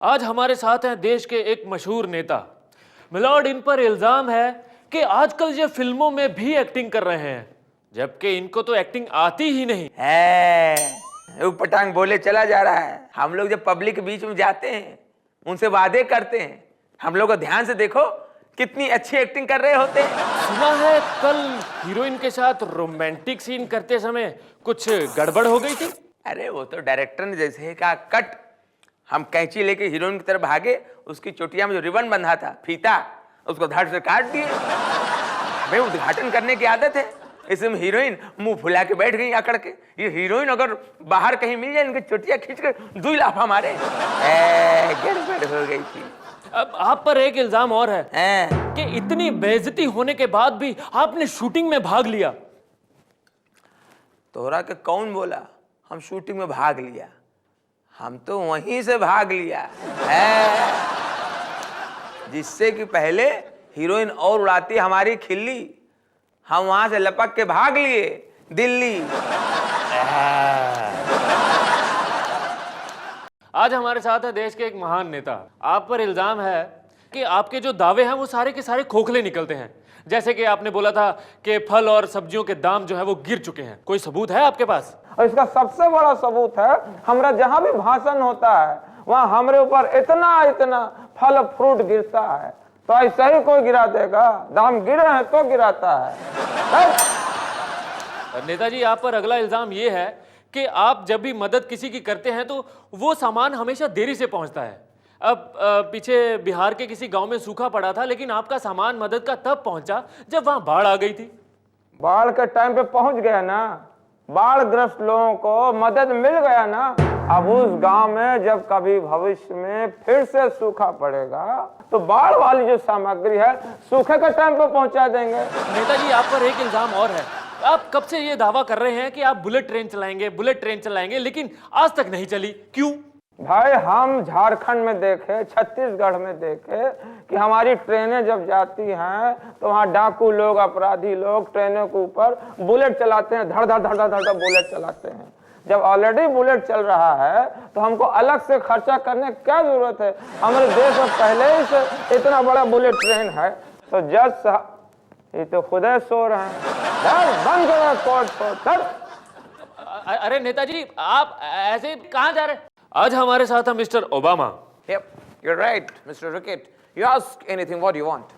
आज हमारे साथ हैं देश के एक मशहूर नेता। मिलॉर्ड, इन पर इल्जाम है कि आजकल ये फिल्मों में भी एक्टिंग कर रहे हैं, जबकि इनको तो एक्टिंग आती ही नहीं है। वो पटांग बोले चला जा रहा है। हम लोग जब पब्लिक के बीच में जाते हैं, उनसे वादे करते हैं, हम लोग को ध्यान से देखो कितनी अच्छी एक्टिंग कर रहे होते हैं। सुना है कल हीरोइन के साथ रोमांटिक सीन करते समय कुछ गड़बड़ हो गई थी। अरे वो तो डायरेक्टर ने जैसे कहा कट, हम कैंची लेके हीरोइन की तरफ भागे, उसकी चोटिया में जो रिबन बंधा था, फीता, उसको धड़ से काट दिए। हमें उद्घाटन करने की आदत है, इसमें हीरोइन मुंह फुला के बैठ गई आकड़ के। ये हीरोइन अगर बाहर कहीं मिल जाए, इनकी चोटिया खींच कर दुई लाफा मारे। गड़बड़ हो गई थी। अब आप पर एक इल्जाम और है कि इतनी बेइज्जती होने के बाद भी आपने शूटिंग में भाग लिया। तोरा के कौन बोला हम शूटिंग में भाग लिया? हम तो वहीं से भाग लिया है, जिससे कि पहले हीरोइन और उड़ाती हमारी खिल्ली, हम वहां से लपक के भाग लिए दिल्ली। आज हमारे साथ है देश के एक महान नेता। आप पर इल्जाम है कि आपके जो दावे हैं वो सारे के सारे खोखले निकलते हैं। जैसे कि आपने बोला था कि फल और सब्जियों के दाम जो है वो गिर चुके हैं। कोई सबूत है आपके पास? और इसका सबसे बड़ा सबूत है, हमारा जहां भी भाषण होता है वहां हमारे ऊपर इतना इतना फल फ्रूट गिरता है। तो ऐसा ही कोई गिरा देगा? दाम गिरे हैं तो गिराता है। नेताजी, आप पर अगला इल्जाम ये है कि आप जब भी मदद किसी की करते हैं तो वो सामान हमेशा देरी से पहुंचता है। अब पीछे बिहार के किसी गांव में सूखा पड़ा था, लेकिन आपका सामान मदद का तब पहुंचा जब वहां बाढ़ आ गई थी। बाढ़ के टाइम पे पहुंच गया ना, बाढ़ ग्रस्त लोगों को मदद मिल गया ना। अब उस गांव में जब कभी भविष्य में फिर से सूखा पड़ेगा तो बाढ़ वाली जो सामग्री है सूखे के टाइम पे पहुंचा देंगे। नेताजी, आप पर एक इल्जाम और है। आप कब से ये दावा कर रहे हैं कि आप बुलेट ट्रेन चलाएंगे, लेकिन आज तक नहीं चली, क्यों? भाई, हम झारखंड में देखे, छत्तीसगढ़ में देखे कि हमारी ट्रेनें जब जाती हैं तो वहाँ डाकू लोग, अपराधी लोग ट्रेनों के ऊपर बुलेट चलाते हैं, धड़ धड़ धड़ धड़ धड़ बुलेट चलाते हैं। जब ऑलरेडी बुलेट चल रहा है तो हमको अलग से खर्चा करने की क्या जरूरत है? हमारे देश में पहले ही से इतना बड़ा बुलेट ट्रेन है। तो जज साहब, ये तो खुदा सो रहे हैं, बंद करो कोर्ट। अरे नेताजी, आप ऐसे कहाँ जा रहे हैं? आज हमारे साथ है mister Obama. Yep, you're right, Mr. Rickett. You ask anything what you want.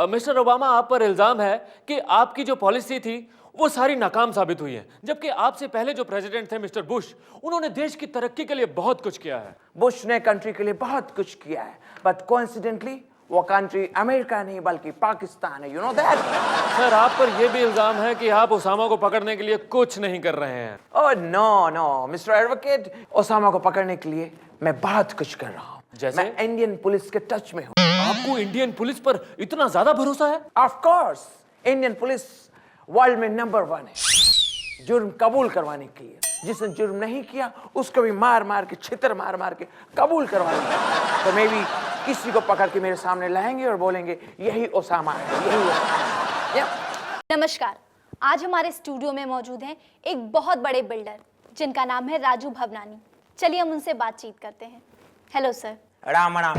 Mister Obama, आप पर इल्जाम है कि आपकी जो पॉलिसी थी वो सारी नाकाम साबित हुई है, जबकि आपसे पहले जो प्रेसिडेंट थे मिस्टर बुश, उन्होंने देश की तरक्की के लिए बहुत कुछ किया है। बुश ने कंट्री के लिए बहुत कुछ किया है, बट कोइंसिडेंटली वो कंट्री अमेरिका नहीं बल्कि पाकिस्तान है। You know that? सर, आप पर यह भी इल्जाम है कि आप ओसामा को पकड़ने के लिए कुछ नहीं कर रहे हैं। Oh no no mister advocate, Osama को पकड़ने के लिए मैं बहुत कुछ कर रहा हूँ। जैसे? मैं इंडियन पुलिस के टच में हूँ। आपको इंडियन पुलिस पर इतना ज्यादा भरोसा है? Of course, Indian police world में नंबर 1 है जुर्म कबूल करवाने के लिए। जिसने जुर्म नहीं किया उसको भी मार मार के, छितर मार मार के कबूल करवाएंगे। तो मैं भी किसी को पकड़ के मेरे सामने लाएंगे और बोलेंगे यही ओसामा है, यही ओसामा है। नमस्कार, आज हमारे स्टूडियो में मौजूद हैं एक बहुत बड़े बिल्डर जिनका नाम है राजू भवनानी। चलिए हम उनसे बातचीत करते हैं। Hello sir. Ram Ram.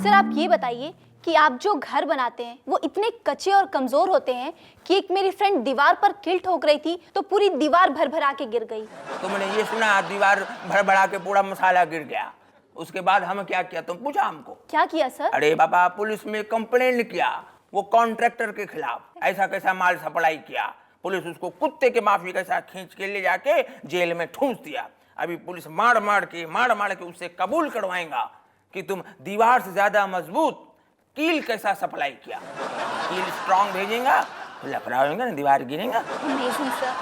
Sir, आप ये बताइए कि आप जो घर बनाते हैं वो इतने कच्चे और कमजोर होते हैं कि एक मेरी फ्रेंड दीवार पर कील ठोक रही थी तो पूरी दीवार भर भरा के गिर गई। तुमने ये सुना, दीवार भर भरा के पूरा मसाला गिर गया। उसके बाद हम क्या किया, तुम पूछा हमको? क्या किया सर? अरे बाबा, पुलिस में कंप्लेंट किया वो कॉन्ट्रैक्टर के खिलाफ। ऐसा कैसा माल सप्लाई किया, पुलिस उसको कुत्ते के माफी कैसा खींच के ले जाके जेल में ठूंस दिया। अभी पुलिस मार मार के उससे कबूल करवाएगा कि तुम दीवार से ज्यादा मजबूत कील कैसा सप्लाई किया। कील स्ट्रॉन्ग भेजेगा तो लफड़ा होगा ना, दीवार गिरेगा। Amazing sir.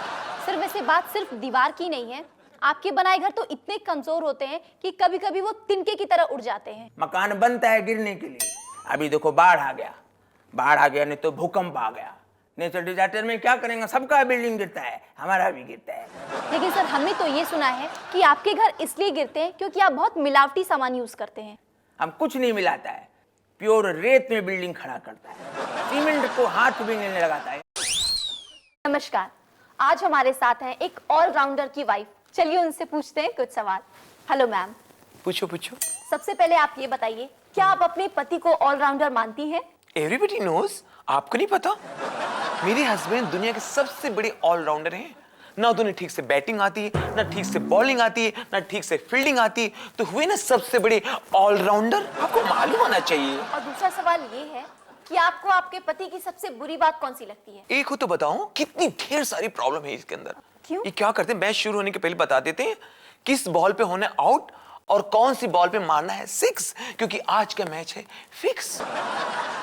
सर, वैसे बात सिर्फ दीवार की नहीं है, आपके बनाए घर तो इतने कमजोर होते हैं कि कभी कभी वो तिनके की तरह उड़ जाते हैं। मकान बनता है गिरने के लिए। अभी देखो बाढ़ आ गया, नहीं तो भूकंप आ गया। नेचुरल डिजास्टर में क्या करेंगे, सबका बिल्डिंग गिरता है, हमारा भी गिरता है। लेकिन सर, हमने तो ये सुना है कि आपके घर इसलिए गिरते हैं क्योंकि आप बहुत मिलावटी सामान यूज करते हैं। हम कुछ नहीं मिलाता है, प्योर रेत में बिल्डिंग खड़ा करता है, सीमेंट को हाथ भी नहीं लगाता है। नमस्कार, आज हमारे साथ हैं एक ऑलराउंडर की वाइफ। चलिए उनसे पूछते हैं कुछ सवाल। Hello ma'am. पूछो। सबसे पहले आप ये बताइए, क्या आप अपने पति को ऑलराउंडर मानती हैं? एवरीबडी नोज, आपको नहीं पता? मेरे हस्बैंड दुनिया के सबसे बड़े ऑलराउंडर हैं। ना तो उन्हें ठीक से बैटिंग आती है, ना ठीक से बॉलिंग आती है, ना ठीक से फील्डिंग आती है, तो हुए ना सबसे बड़े ऑलराउंडर। आपको मालूम होना चाहिए। और दूसरा सवाल ये है कि आपको आपके पति की सबसे बुरी बात कौन सी लगती है? एक हो तो बताऊं, कितनी ढेर सारी प्रॉब्लम है इसके अंदर। क्यों? ये क्या करते हैं, मैच शुरू होने के पहले बता देते हैं किस बॉल पे होना है आउट और कौन सी बॉल पे मारना है सिक्स, क्योंकि आज का मैच है फिक्स।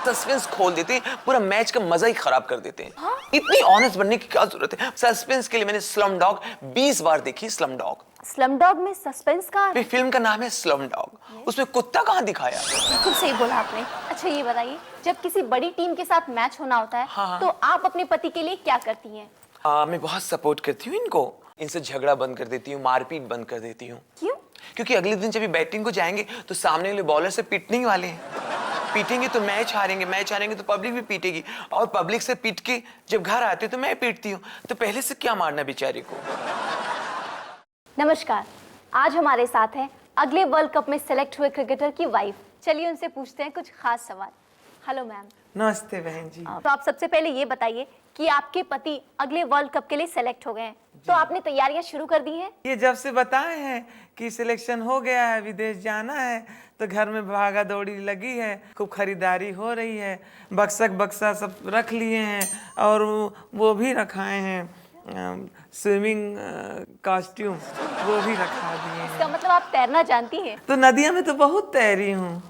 सस्पेंस खोल देते हैं, पूरा मैच का मजा ही खराब कर देते हैं। हाँ? इतनी ऑनेस्ट बनने की क्या जरूरत है? सस्पेंस के लिए मैंने स्लम डॉग 20 बार देखी। स्लम डॉग स्लमडॉग में सस्पेंस कहाँ है? फिल्म का नाम है स्लम डॉग, उसमें कुत्ता कहाँ दिखाया? बिल्कुल सही बोला आपने। अच्छा ये बताइए, जब किसी बड़ी टीम के साथ मैच होना होता है, हाँ। तो आप अपने पति के लिए क्या करती हैं? मैं बहुत सपोर्ट करती हूँ इनको। इनसे झगड़ा बंद कर देती हूँ, मारपीट बंद कर देती हूँ। क्यों? क्योंकि अगले दिन जब ये बैटिंग को जाएंगे तो सामने वाले बॉलर से पीटने ही वाले हैं। पीटेंगे तो मैच हारेंगे, मैच हारेंगे तो पब्लिक भी पीटेगी, और पब्लिक से पीट के जब घर आते तो मैं पीटती हूँ, तो पहले से क्या मारना बेचारे को। नमस्कार, आज हमारे साथ हैं अगले वर्ल्ड कप में सेलेक्ट हुए क्रिकेटर की वाइफ। चलिए उनसे पूछते हैं कुछ खास सवाल। Hello ma'am. नमस्ते बहन जी। तो आप सबसे पहले ये बताइए कि आपके पति अगले वर्ल्ड कप के लिए सेलेक्ट हो गए हैं, तो आपने तैयारियां शुरू कर दी हैं? ये जब से बताए हैं कि सिलेक्शन हो गया है, विदेश जाना है, तो घर में भागा दौड़ी लगी है, खूब खरीदारी हो रही है। बक्सा सब रख लिए हैं, और वो भी रखाए हैं, स्विमिंग कॉस्ट्यूम वो भी रखा दिए हैं। इसका मतलब आप तैरना जानती हैं? तो नदियों में तो बहुत तैरी हूँ।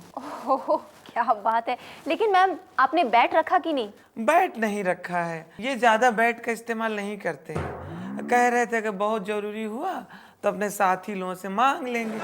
ओहो, क्या बात है। लेकिन मैम, आपने बैट रखा कि नहीं? बैट नहीं रखा है, ये ज्यादा बैट का इस्तेमाल नहीं करते हैं। कह रहे थे कि बहुत जरूरी हुआ तो अपने साथी लोगों से मांग लेंगे।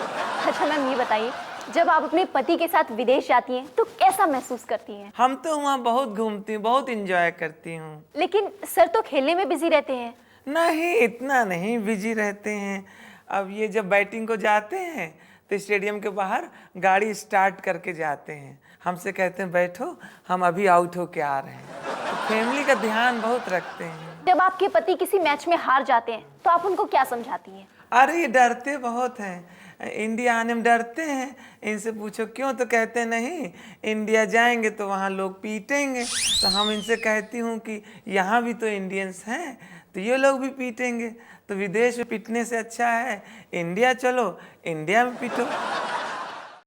अच्छा मैम ये बताइए, जब आप अपने पति के साथ विदेश जाती हैं तो कैसा महसूस करती हैं? हम तो वहाँ बहुत घूमती हूँ, बहुत इंजॉय करती हूँ। लेकिन सर तो खेलने में बिजी रहते हैं। नहीं, इतना नहीं बिजी रहते हैं। अब ये जब बैटिंग को जाते हैं तो स्टेडियम के बाहर गाड़ी स्टार्ट करके जाते हैं, हमसे कहते हैं बैठो, हम अभी आउट होके आ रहे हैं। तो फैमिली का ध्यान बहुत रखते हैं। जब आपके पति किसी मैच में हार जाते हैं तो आप उनको क्या समझाती हैं? अरे ये डरते बहुत हैं, इंडिया आने में डरते हैं। इनसे पूछो क्यों, तो कहते हैं नहीं, इंडिया जाएंगे तो वहाँ लोग पीटेंगे। तो हम इनसे कहती हूँ कि यहाँ भी तो इंडियंस हैं, तो ये लोग भी पीटेंगे, तो विदेश में पीटने से अच्छा है इंडिया चलो, इंडिया में पीटो।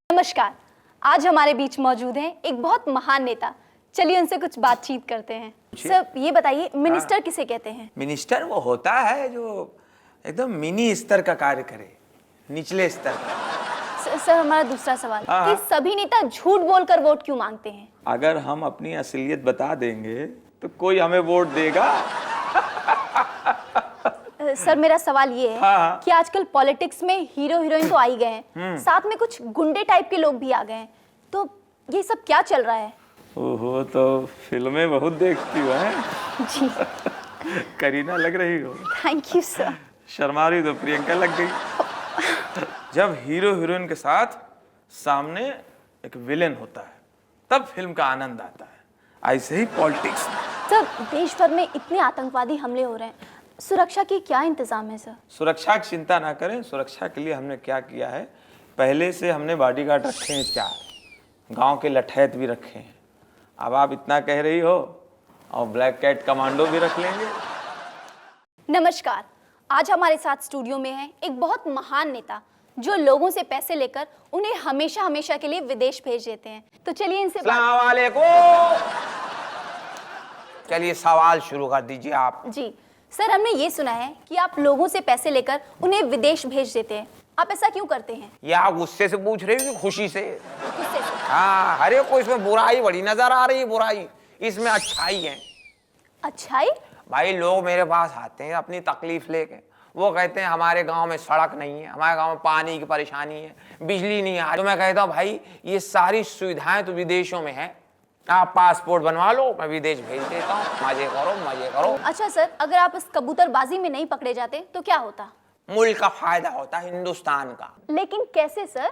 नमस्कार, आज हमारे बीच मौजूद हैं एक बहुत महान नेता। चलिए उनसे कुछ बातचीत करते हैं। सर ये बताइए, मिनिस्टर किसे कहते हैं? मिनिस्टर वो होता है जो एकदम मिनी स्तर का कार्य करे, निचले स्तर का। सर हमारा दूसरा सवाल कि सभी नेता झूठ बोलकर वोट क्यों मांगते हैं? अगर हम अपनी असलियत बता देंगे तो कोई हमें वोट देगा। सर मेरा सवाल ये है कि आजकल पॉलिटिक्स में हीरो हीरोइन तो आ ही गए हैं, साथ में कुछ गुंडे टाइप के लोग भी आ गए हैं, तो ये सब क्या चल रहा है? ओहो, तो फिल्में बहुत देखती हो हैं? जी करीना लग रही हो। Thank you sir. शर्मा रही तो प्रियंका लग गई। जब हीरो हीरोइन के साथ सामने एक विलेन होता है तब फिल्म का आनंद आता है। ऐसे ही पॉलिटिक्स में। सर देश भर में इतने आतंकवादी हमले हो रहे हैं, सुरक्षा की क्या इंतजाम है सर? सुरक्षा की चिंता ना करें। सुरक्षा के लिए हमने क्या किया है, पहले से हमने बॉडीगार्ड रखे हैं 4, गांव के लठैत भी रखे हैं। अब आप इतना कह रही हो, और ब्लैक कैट कमांडो भी रख लेंगे। नमस्कार, आज हमारे साथ स्टूडियो में है एक बहुत महान नेता जो लोगों से पैसे लेकर उन्हें हमेशा हमेशा के लिए विदेश भेज देते हैं। तो चलिए इनसे अस्सलाम वालेकुम। चलिए सवाल शुरू कर दीजिए आप। जी सर, हमने ये सुना है कि आप लोगों से पैसे लेकर उन्हें विदेश भेज देते हैं, आप ऐसा क्यों करते हैं? ये आप गुस्से से पूछ रही हो कि खुशी से? गुस्से से? हाँ, हरे को इसमें बुराई बड़ी नजर आ रही है। बुराई, इसमें अच्छाई है। अच्छाई? भाई लोग मेरे पास आते हैं अपनी तकलीफ लेके, वो कहते हैं हमारे गांव में सड़क नहीं है, हमारे गांव में पानी की परेशानी है, बिजली नहीं आ रही। तो मैं कहता हूँ भाई ये सारी सुविधाएं तो विदेशों में है, आप पासपोर्ट बनवा लो, मैं विदेश भेज देता हूँ, मजे करो मजे करो। अच्छा सर, अगर आप इस कबूतरबाजी में नहीं पकड़े जाते तो क्या होता? मुल्क का फायदा होता है, हिंदुस्तान का। लेकिन कैसे सर?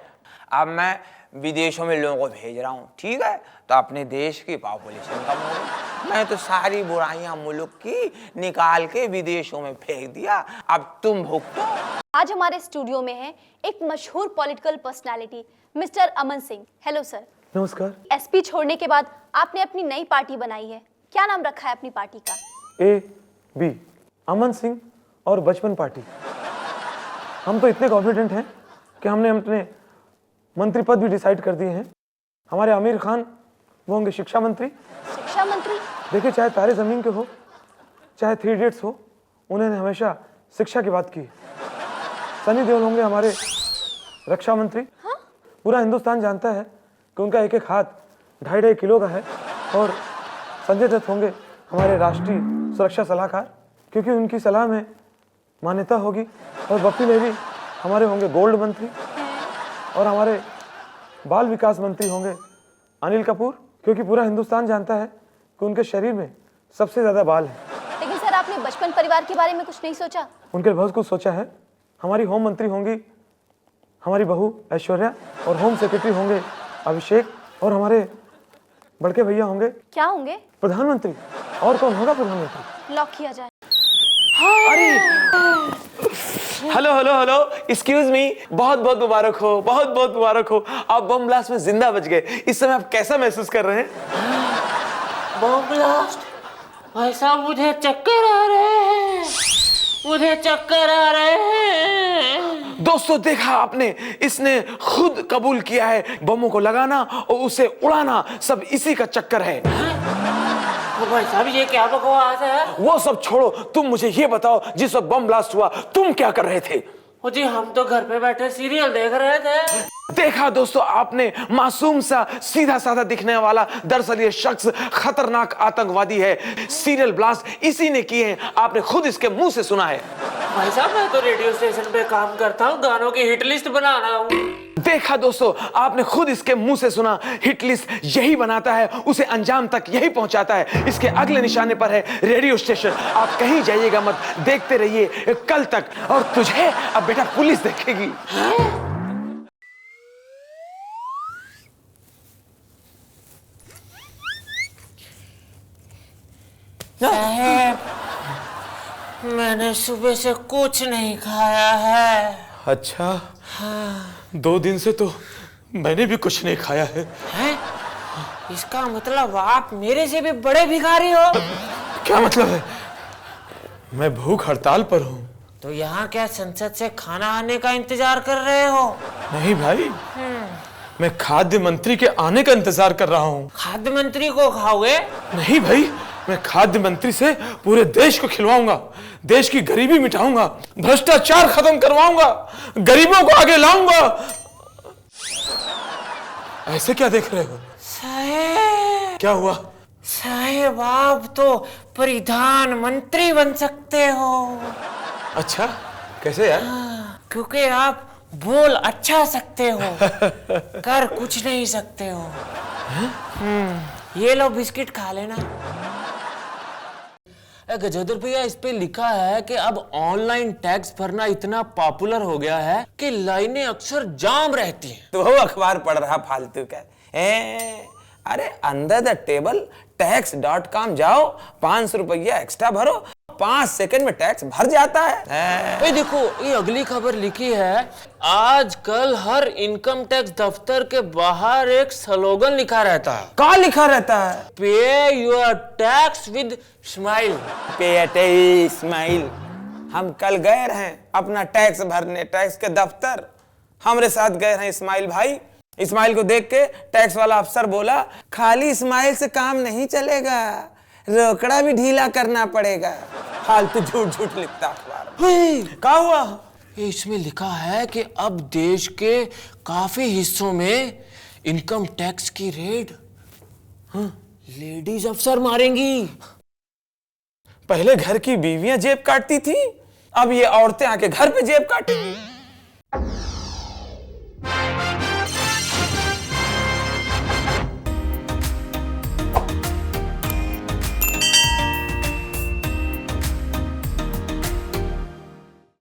अब मैं विदेशों में लोगों को भेज रहा हूँ, ठीक है, तो अपने देश की पॉपुलेशन कम हो रही। मैं तो सारी बुराइयां मुल्क की निकाल के विदेशों में फेंक दिया, अब तुम भुगतो। आज हमारे स्टूडियो में है एक मशहूर political personality mister Aman Singh, hello sir. नमस्कार। एसपी छोड़ने के बाद आपने अपनी नई पार्टी बनाई है, क्या नाम रखा है अपनी पार्टी का? AB, अमन सिंह और बचपन पार्टी। हम तो इतने कॉन्फिडेंट हैं कि हमने अपने मंत्री पद भी डिसाइड कर दिए हैं। हमारे आमिर खान वो होंगे शिक्षा मंत्री। शिक्षा मंत्री? देखिए, चाहे तारे जमीन के हो चाहे 3 इडियट्स हो, उन्होंने हमेशा शिक्षा की बात की है। सनी देओल होंगे हमारे रक्षा मंत्री। पूरा हिंदुस्तान जानता है कि उनका एक एक हाथ 2.5 किलो का है। और संजय दत्त होंगे हमारे राष्ट्रीय सुरक्षा सलाहकार, क्योंकि उनकी सलाह में मान्यता होगी। और बप्पी लेवी हमारे होंगे गोल्ड मंत्री। और हमारे बाल विकास मंत्री होंगे अनिल कपूर, क्योंकि पूरा हिंदुस्तान जानता है कि उनके शरीर में सबसे ज्यादा बाल है। लेकिन सर, आपने बचपन परिवार के बारे में कुछ नहीं सोचा? उनके बहुत कुछ सोचा है। हमारी होम मंत्री होंगी हमारी बहू ऐश्वर्या, और होम सेक्रेटरी होंगे अभिषेक, और हमारे बड़के भैया होंगे क्या होंगे? प्रधानमंत्री। और कौन होगा प्रधानमंत्री? लॉक किया जाए। अरे hello hello hello, excuse me, बहुत बहुत मुबारक हो, बहुत बहुत मुबारक हो। आप बम ब्लास्ट में जिंदा बच गए। इस समय आप कैसा महसूस कर रहे हैं? Bomb blast? भाई साहब, मुझे चक्कर आ रहे हैं, मुझे चक्कर आ रहे हैं। दोस्तों, देखा आपने, इसने खुद कबूल किया है बमों को लगाना और उसे उड़ाना सब इसी का चक्कर है। भाई साहब, ये क्या बकवास है? वो सब छोड़ो, तुम मुझे ये बताओ, जिस वक्त बम ब्लास्ट हुआ तुम क्या कर रहे थे? ओ जी, हम तो घर पे बैठे सीरियल देख रहे थे। देखा दोस्तों आपने, मासूम सा सीधा साधा दिखने वाला, दरअसल ये शख्स खतरनाक आतंकवादी है। सीरियल ब्लास्ट इसी ने किए हैं, आपने खुद इसके मुंह से सुना है। भाई साहब, मैं तो रेडियो स्टेशन पे काम करता हूँ, गानों की हिट लिस्ट बनाना हूँ। देखा दोस्तों, आपने खुद इसके मुंह से सुना। हिट लिस्ट यही बनाता है, उसे अंजाम तक यही पहुंचाता है। इसके अगले निशाने पर है रेडियो स्टेशन। आप कहीं जाइएगा मत, देखते रहिए कल तक। और तुझे अब बेटा पुलिस देखेगी। साहब, मैंने सुबह से कुछ नहीं खाया है। अच्छा, 2 दिन से तो मैंने भी कुछ नहीं खाया है। हैं? इसका मतलब आप मेरे से भी बड़े भिखारी हो। क्या मतलब है? मैं भूख हड़ताल पर हूँ। तो यहाँ क्या संसद से खाना आने का इंतजार कर रहे हो? नहीं भाई, मैं खाद्य मंत्री के आने का इंतजार कर रहा हूँ। खाद्य मंत्री को खाओगे? नहीं भाई, मैं खाद्य मंत्री से पूरे देश को खिलवाऊंगा, देश की गरीबी मिटाऊंगा, भ्रष्टाचार खत्म करवाऊंगा, गरीबों को आगे लाऊंगा। ऐसे क्या देख रहे हो? साहेब, क्या हुआ? साहेब, आप तो प्रधानमंत्री बन सकते हो। अच्छा, कैसे यार? क्योंकि आप बोल अच्छा सकते हो, कर कुछ नहीं सकते हो। ये लो बिस्किट खा लेना। गजेंद्र भैया, इस पे लिखा है कि अब ऑनलाइन टैक्स भरना इतना पॉपुलर हो गया है कि लाइनें अक्सर जाम रहती हैं। तो वो अखबार पढ़ रहा फालतू का। अरे अंडर द टेबल tax.com जाओ, 500 रुपया एक्स्ट्रा भरो, 5 सेकंड में टैक्स भर जाता है। देखो, ये अगली खबर लिखी है, आजकल हर इनकम टैक्स दफ्तर के बाहर एक स्लोगन लिखा रहता है। कहाँ लिखा रहता है? पे योर टैक्स विद स्माइल। पे स्माइल। हम कल गए हैं अपना टैक्स भरने, टैक्स के दफ्तर। हमारे साथ गए हैं इस्माइल भाई। इस्माइल को देख के टैक्स वाला अफसर बोला, खाली इस्माइल से काम नहीं चलेगा, रोकड़ा भी ढीला करना पड़ेगा। फालतू झूठ झूठ लिखता अखबार। क्या हुआ? इसमें लिखा है कि अब देश के काफी हिस्सों में इनकम टैक्स की रेड लेडीज अफसर मारेंगी। पहले घर की बीवियां जेब काटती थी, अब ये औरतें आके घर पे जेब काटेंगी।